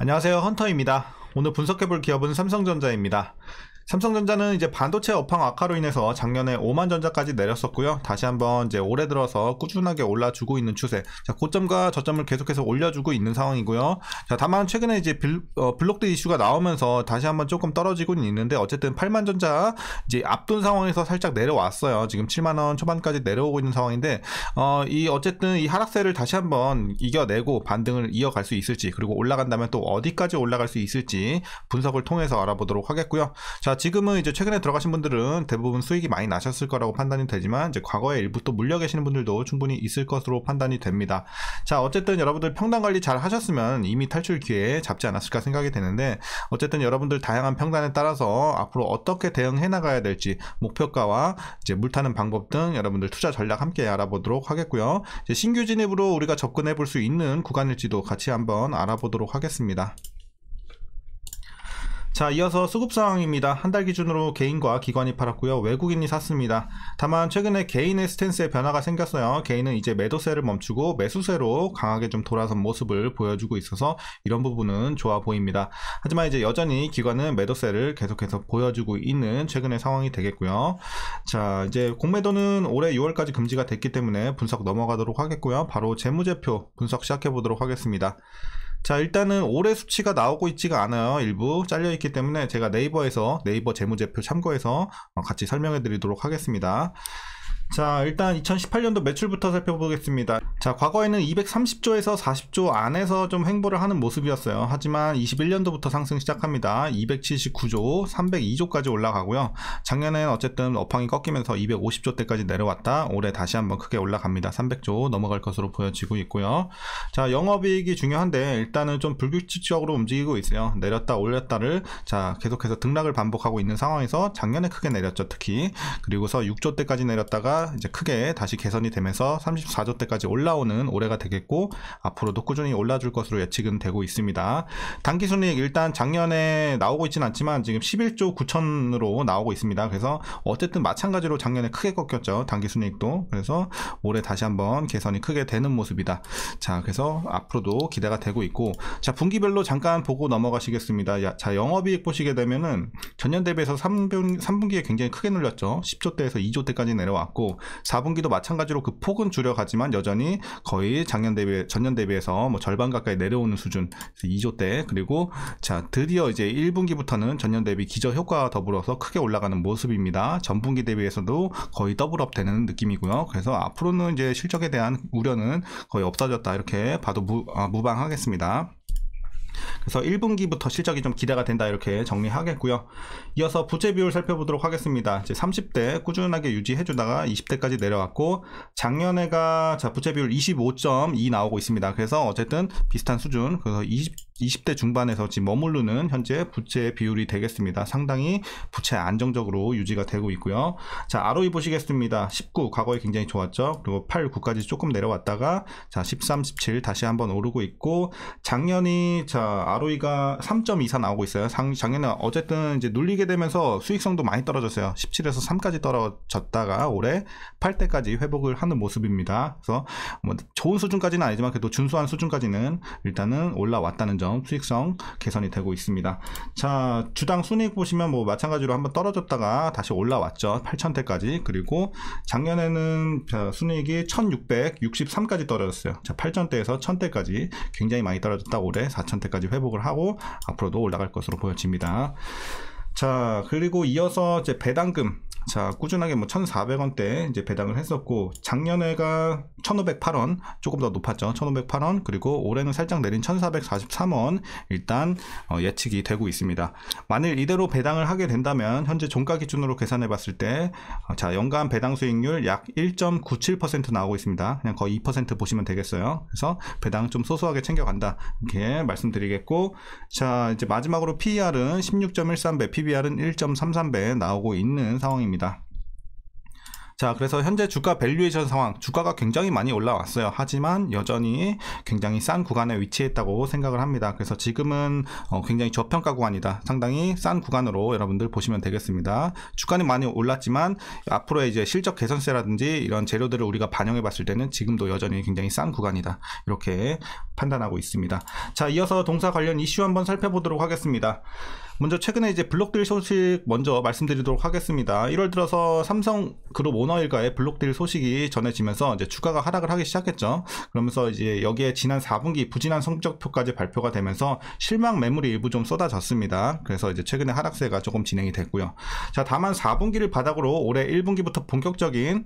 안녕하세요, 헌터입니다. 오늘 분석해볼 기업은 삼성전자입니다. 삼성전자는 이제 반도체 업황 악화로 인해서 작년에 5만 전자까지 내렸었고요. 다시 한번 이제 올해 들어서 꾸준하게 올라주고 있는 추세. 자, 고점과 저점을 계속해서 올려주고 있는 상황이고요. 자, 다만 최근에 이제 블록드 이슈가 나오면서 다시 한번 조금 떨어지고는 있는데 어쨌든 8만 전자 이제 앞둔 상황에서 살짝 내려왔어요. 지금 7만 원 초반까지 내려오고 있는 상황인데 어쨌든 이 하락세를 다시 한번 이겨내고 반등을 이어갈 수 있을지, 그리고 올라간다면 또 어디까지 올라갈 수 있을지 분석을 통해서 알아보도록 하겠고요. 자, 지금은 이제 최근에 들어가신 분들은 대부분 수익이 많이 나셨을 거라고 판단이 되지만 이제 과거에 일부 또 물려 계시는 분들도 충분히 있을 것으로 판단이 됩니다. 자, 어쨌든 여러분들 평단 관리 잘 하셨으면 이미 탈출 기회 잡지 않았을까 생각이 되는데, 어쨌든 여러분들 다양한 평단에 따라서 앞으로 어떻게 대응해 나가야 될지, 목표가와 이제 물타는 방법 등 여러분들 투자 전략 함께 알아보도록 하겠고요. 이제 신규 진입으로 우리가 접근해 볼 수 있는 구간일지도 같이 한번 알아보도록 하겠습니다. 자, 이어서 수급 상황입니다. 한 달 기준으로 개인과 기관이 팔았고요. 외국인이 샀습니다. 다만 최근에 개인의 스탠스에 변화가 생겼어요. 개인은 이제 매도세를 멈추고 매수세로 강하게 좀 돌아선 모습을 보여주고 있어서 이런 부분은 좋아 보입니다. 하지만 이제 여전히 기관은 매도세를 계속해서 보여주고 있는 최근의 상황이 되겠고요. 자, 이제 공매도는 올해 6월까지 금지가 됐기 때문에 분석 넘어가도록 하겠고요. 바로 재무제표 분석 시작해 보도록 하겠습니다. 자, 일단은 올해 수치가 나오고 있지가 않아요. 일부 잘려있기 때문에 제가 네이버에서 네이버 재무제표 참고해서 같이 설명해 드리도록 하겠습니다. 자, 일단 2018년도 매출부터 살펴보겠습니다. 자, 과거에는 230조에서 40조 안에서 좀 횡보를 하는 모습이었어요. 하지만 21년도부터 상승 시작합니다. 279조, 302조까지 올라가고요. 작년에는 어쨌든 업황이 꺾이면서 250조대까지 내려왔다. 올해 다시 한번 크게 올라갑니다. 300조 넘어갈 것으로 보여지고 있고요. 자, 영업이익이 중요한데 일단은 좀 불규칙적으로 움직이고 있어요. 내렸다 올렸다를 계속해서 등락을 반복하고 있는 상황에서 작년에 크게 내렸죠, 특히. 그리고서 6조대까지 내렸다가 이제 크게 다시 개선이 되면서 34조대까지 올라오는 올해가 되겠고, 앞으로도 꾸준히 올라줄 것으로 예측은 되고 있습니다. 당기순이익 일단 작년에 나오고 있지는 않지만 지금 11조 9천으로 나오고 있습니다. 그래서 어쨌든 마찬가지로 작년에 크게 꺾였죠, 당기순이익도. 그래서 올해 다시 한번 개선이 크게 되는 모습이다. 자, 그래서 앞으로도 기대가 되고 있고, 자, 분기별로 잠깐 보고 넘어가시겠습니다. 자, 영업이익 보시게 되면은 전년 대비해서 3분기에 굉장히 크게 늘렸죠. 10조대에서 2조대까지 내려왔고, 4분기도 마찬가지로 그 폭은 줄여가지만 여전히 거의 전년 대비해서 뭐 절반 가까이 내려오는 수준, 2조대. 그리고 자, 드디어 이제 1분기부터는 전년 대비 기저 효과와 더불어서 크게 올라가는 모습입니다. 전분기 대비해서도 거의 더블업 되는 느낌이고요. 그래서 앞으로는 이제 실적에 대한 우려는 거의 없어졌다, 이렇게 봐도 무방하겠습니다. 그래서 1분기부터 실적이 좀 기대가 된다, 이렇게 정리하겠고요. 이어서 부채 비율 살펴보도록 하겠습니다. 이제 30대 꾸준하게 유지해주다가 20대까지 내려왔고, 작년에가 부채 비율 25.2 나오고 있습니다. 그래서 어쨌든 비슷한 수준, 그래서 20대 중반에서 지금 머무르는 현재 부채 비율이 되겠습니다. 상당히 부채 안정적으로 유지가 되고 있고요. 자, ROE 보시겠습니다. 19 과거에 굉장히 좋았죠. 그리고 8, 9까지 조금 내려왔다가 자, 13, 17 다시 한번 오르고 있고, 작년이 ROE가 3.24 나오고 있어요. 작년에 어쨌든 이제 눌리게 되면서 수익성도 많이 떨어졌어요. 17에서 3까지 떨어졌다가 올해 8대까지 회복을 하는 모습입니다. 그래서 뭐 좋은 수준까지는 아니지만 그래도 준수한 수준까지는 일단은 올라왔다는 점, 수익성 개선이 되고 있습니다. 자, 주당 순이익 보시면 뭐 마찬가지로 한번 떨어졌다가 다시 올라왔죠. 8,000대까지. 그리고 작년에는 순이익이 1,663까지 떨어졌어요. 자, 8,000대에서 1,000대까지 굉장히 많이 떨어졌다. 올해 4,000대까지 회복을 하고 앞으로도 올라갈 것으로 보여집니다. 자, 그리고 이어서 이제 배당금, 자, 꾸준하게 뭐 1,400원대 이제 배당을 했었고, 작년에가 1,508원, 조금 더 높았죠. 1,508원. 그리고 올해는 살짝 내린 1,443원 일단 예측이 되고 있습니다. 만일 이대로 배당을 하게 된다면 현재 종가 기준으로 계산해 봤을 때 자, 연간 배당 수익률 약 1.97% 나오고 있습니다. 그냥 거의 2% 보시면 되겠어요. 그래서 배당은 좀 소소하게 챙겨간다, 이렇게 말씀드리겠고, 자, 이제 마지막으로 PER은 16.13배, PBR은 1.33배 나오고 있는 상황입니다. 자, 그래서 현재 주가 밸류에이션 상황, 주가가 굉장히 많이 올라왔어요. 하지만 여전히 굉장히 싼 구간에 위치했다고 생각을 합니다. 그래서 지금은 굉장히 저평가 구간이다. 상당히 싼 구간으로 여러분들 보시면 되겠습니다. 주가는 많이 올랐지만 앞으로의 이제 실적 개선세라든지 이런 재료들을 우리가 반영해 봤을 때는 지금도 여전히 굉장히 싼 구간이다. 이렇게 판단하고 있습니다. 자, 이어서 동사 관련 이슈 한번 살펴보도록 하겠습니다. 먼저 최근에 이제 블록딜 소식 먼저 말씀드리도록 하겠습니다. 1월 들어서 삼성그룹 오너 일가의 블록딜 소식이 전해지면서 이제 주가가 하락을 하기 시작했죠. 그러면서 이제 여기에 지난 4분기 부진한 성적표까지 발표가 되면서 실망 매물이 일부 좀 쏟아졌습니다. 그래서 이제 최근에 하락세가 조금 진행이 됐고요. 자, 다만 4분기를 바닥으로 올해 1분기부터 본격적인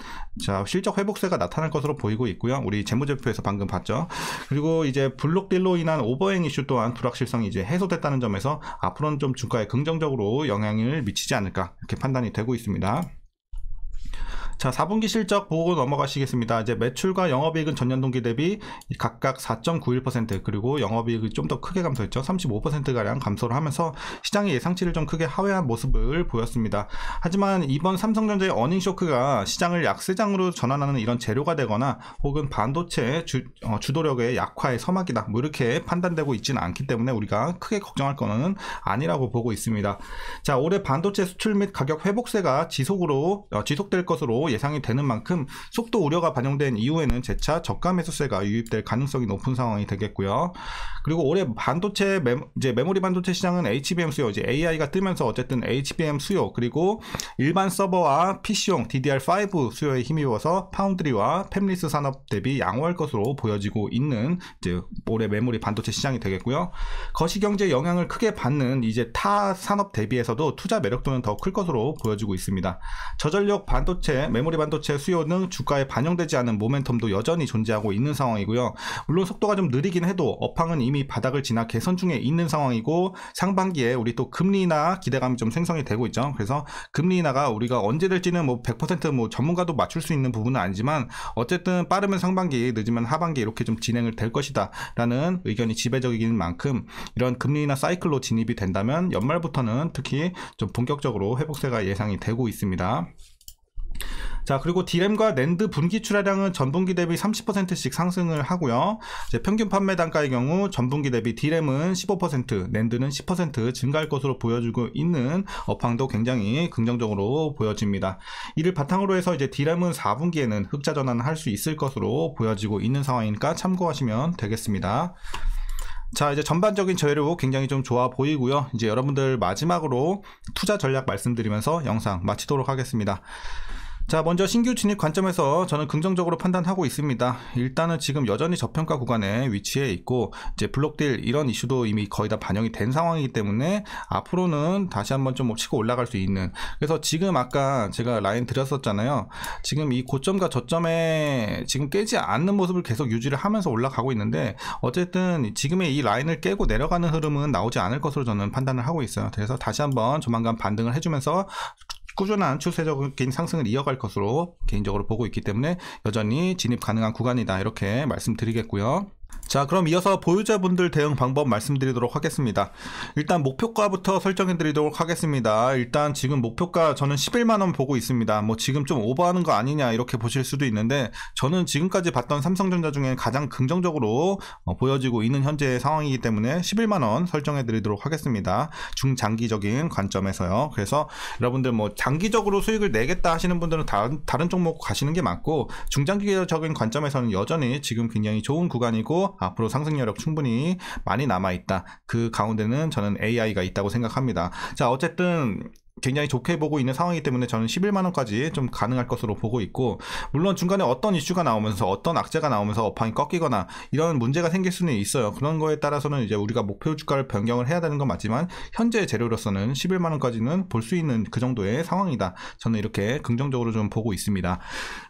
실적 회복세가 나타날 것으로 보이고 있고요. 우리 재무제표에서 방금 봤죠. 그리고 이제 블록딜로 인한 오버행 이슈 또한 불확실성이 이제 해소됐다는 점에서 앞으로는 좀 주가에 긍정적으로 영향을 미치지 않을까 이렇게 판단이 되고 있습니다. 자, 4분기 실적 보고 넘어가시겠습니다. 이제 매출과 영업이익은 전년 동기 대비 각각 4.91% 그리고 영업이익이 좀 더 크게 감소했죠. 35%가량 감소를 하면서 시장의 예상치를 좀 크게 하회한 모습을 보였습니다. 하지만 이번 삼성전자의 어닝 쇼크가 시장을 약세장으로 전환하는 이런 재료가 되거나 혹은 반도체 주도력의 약화의 서막이다 뭐 이렇게 판단되고 있지는 않기 때문에 우리가 크게 걱정할 거는 아니라고 보고 있습니다. 자, 올해 반도체 수출 및 가격 회복세가 지속될 것으로 예상이 되는 만큼 속도 우려가 반영된 이후에는 재차 저가 매수세가 유입될 가능성이 높은 상황이 되겠고요. 그리고 올해 반도체 이제 메모리 반도체 시장은 HBM 수요, 이제 AI가 뜨면서 어쨌든 HBM 수요 그리고 일반 서버와 PC용 DDR5 수요에 힘입어서 파운드리와 팹리스 산업 대비 양호할 것으로 보여지고 있는 이제 올해 메모리 반도체 시장이 되겠고요. 거시경제 영향을 크게 받는 이제 타 산업 대비해서도 투자 매력도는 더 클 것으로 보여지고 있습니다. 저전력 반도체 메모리 반도체 수요 등 주가에 반영되지 않은 모멘텀도 여전히 존재하고 있는 상황이고요. 물론 속도가 좀 느리긴 해도 업황은 이미 바닥을 지나 개선 중에 있는 상황이고 상반기에 우리 또 금리 인하 기대감이 좀 생성이 되고 있죠. 그래서 금리 인하가 우리가 언제 될지는 뭐 100% 전문가도 맞출 수 있는 부분은 아니지만 어쨌든 빠르면 상반기 늦으면 하반기 이렇게 좀 진행을 될 것이다 라는 의견이 지배적인 만큼 이런 금리 인하 사이클로 진입이 된다면 연말부터는 특히 좀 본격적으로 회복세가 예상이 되고 있습니다. 자, 그리고 D램과 낸드 분기 출하량은 전분기 대비 30%씩 상승을 하고요. 이제 평균 판매 단가의 경우 전분기 대비 D램은 15%, 낸드는 10% 증가할 것으로 보여주고 있는 업황도 굉장히 긍정적으로 보여집니다. 이를 바탕으로 해서 이제 D램은 4분기에는 흑자 전환을 할 수 있을 것으로 보여지고 있는 상황이니까 참고하시면 되겠습니다. 자, 이제 전반적인 재료 굉장히 좀 좋아 보이고요. 이제 여러분들 마지막으로 투자 전략 말씀드리면서 영상 마치도록 하겠습니다. 자, 먼저 신규 진입 관점에서 저는 긍정적으로 판단하고 있습니다. 일단은 지금 여전히 저평가 구간에 위치해 있고 이제 블록딜 이런 이슈도 이미 거의 다 반영이 된 상황이기 때문에 앞으로는 다시 한번 좀 치고 올라갈 수 있는, 그래서 지금 아까 제가 라인 드렸었잖아요. 지금 이 고점과 저점에 지금 깨지 않는 모습을 계속 유지를 하면서 올라가고 있는데 어쨌든 지금의 이 라인을 깨고 내려가는 흐름은 나오지 않을 것으로 저는 판단을 하고 있어요. 그래서 다시 한번 조만간 반등을 해주면서 꾸준한 추세적인 상승을 이어갈 것으로 개인적으로 보고 있기 때문에 여전히 진입 가능한 구간이다 이렇게 말씀드리겠고요. 자, 그럼 이어서 보유자분들 대응 방법 말씀드리도록 하겠습니다. 일단 목표가부터 설정해 드리도록 하겠습니다. 일단 지금 목표가 저는 11만원 보고 있습니다. 뭐 지금 좀 오버하는 거 아니냐 이렇게 보실 수도 있는데 저는 지금까지 봤던 삼성전자 중에 가장 긍정적으로 보여지고 있는 현재의 상황이기 때문에 11만원 설정해 드리도록 하겠습니다. 중장기적인 관점에서요. 그래서 여러분들 뭐 장기적으로 수익을 내겠다 하시는 분들은 다른 종목 가시는 게 맞고, 중장기적인 관점에서는 여전히 지금 굉장히 좋은 구간이고 앞으로 상승 여력 충분히 많이 남아있다. 그 가운데는 저는 AI가 있다고 생각합니다. 자, 어쨌든 굉장히 좋게 보고 있는 상황이기 때문에 저는 11만원까지 좀 가능할 것으로 보고 있고, 물론 중간에 어떤 이슈가 나오면서 어떤 악재가 나오면서 업황이 꺾이거나 이런 문제가 생길 수는 있어요. 그런 거에 따라서는 이제 우리가 목표 주가를 변경을 해야 되는 건 맞지만 현재 재료로서는 11만원까지는 볼 수 있는 그 정도의 상황이다. 저는 이렇게 긍정적으로 좀 보고 있습니다.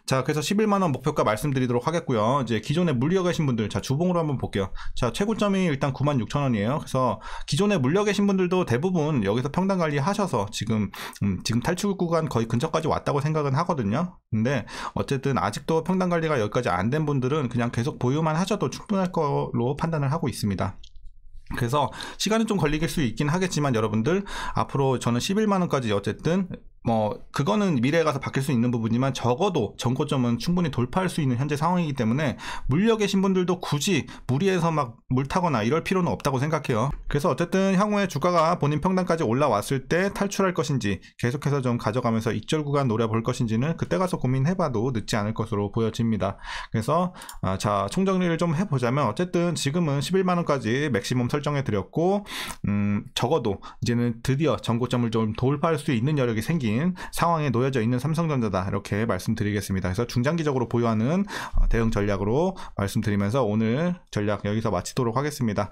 자, 그래서 11만원 목표가 말씀드리도록 하겠고요. 이제 기존에 물려 계신 분들, 자, 주봉으로 한번 볼게요. 자, 최고점이 일단 96,000원이에요. 그래서 기존에 물려 계신 분들도 대부분 여기서 평단 관리 하셔서 지금 탈출 구간 거의 근처까지 왔다고 생각은 하거든요. 근데 어쨌든 아직도 평단 관리가 여기까지 안 된 분들은 그냥 계속 보유만 하셔도 충분할 걸로 판단을 하고 있습니다. 그래서 시간은 좀 걸릴 수 있긴 하겠지만 여러분들 앞으로 저는 11만원까지 어쨌든 그거는 미래에 가서 바뀔 수 있는 부분이지만 적어도 전고점은 충분히 돌파할 수 있는 현재 상황이기 때문에 물려 계신 분들도 굳이 무리해서 막 물타거나 이럴 필요는 없다고 생각해요. 그래서 어쨌든 향후에 주가가 본인 평단까지 올라왔을 때 탈출할 것인지 계속해서 좀 가져가면서 익절 구간 노려볼 것인지는 그때 가서 고민해봐도 늦지 않을 것으로 보여집니다. 그래서 자, 총정리를 좀 해보자면 어쨌든 지금은 11만원까지 맥시멈 설정해 드렸고 적어도 이제는 드디어 전고점을 좀 돌파할 수 있는 여력이 생긴 상황에 놓여져 있는 삼성전자다, 이렇게 말씀드리겠습니다. 그래서 중장기적으로 보유하는 대응 전략으로 말씀드리면서 오늘 전략 여기서 마치도록 하겠습니다.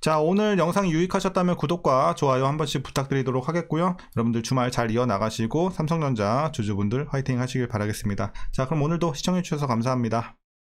자, 오늘 영상이 유익하셨다면 구독과 좋아요 한 번씩 부탁드리도록 하겠고요. 여러분들 주말 잘 이어나가시고 삼성전자 주주분들 화이팅 하시길 바라겠습니다. 자, 그럼 오늘도 시청해 주셔서 감사합니다.